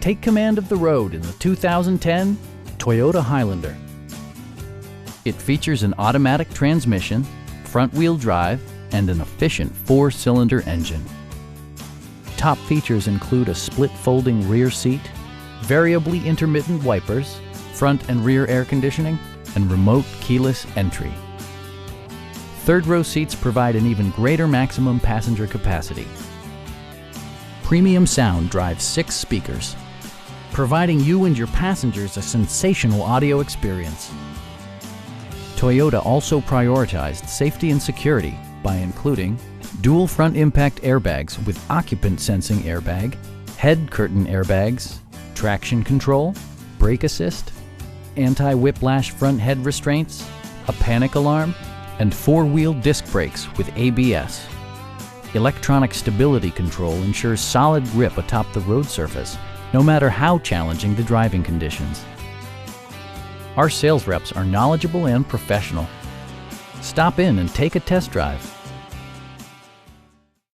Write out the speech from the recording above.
Take command of the road in the 2010 Toyota Highlander. It features an automatic transmission, front-wheel drive, and an efficient 4-cylinder engine. Top features include a split folding rear seat, variably intermittent wipers, front and rear air conditioning, and remote keyless entry. Third-row seats provide an even greater maximum passenger capacity. Premium sound drives 6 speakers, providing you and your passengers a sensational audio experience. Toyota also prioritized safety and security by including dual front impact airbags with occupant sensing airbag, head curtain airbags, traction control, brake assist, anti-whiplash front head restraints, a panic alarm, and 4-wheel disc brakes with ABS. Electronic stability control ensures solid grip atop the road surface, no matter how challenging the driving conditions. Our sales reps are knowledgeable and professional. Stop in and take a test drive.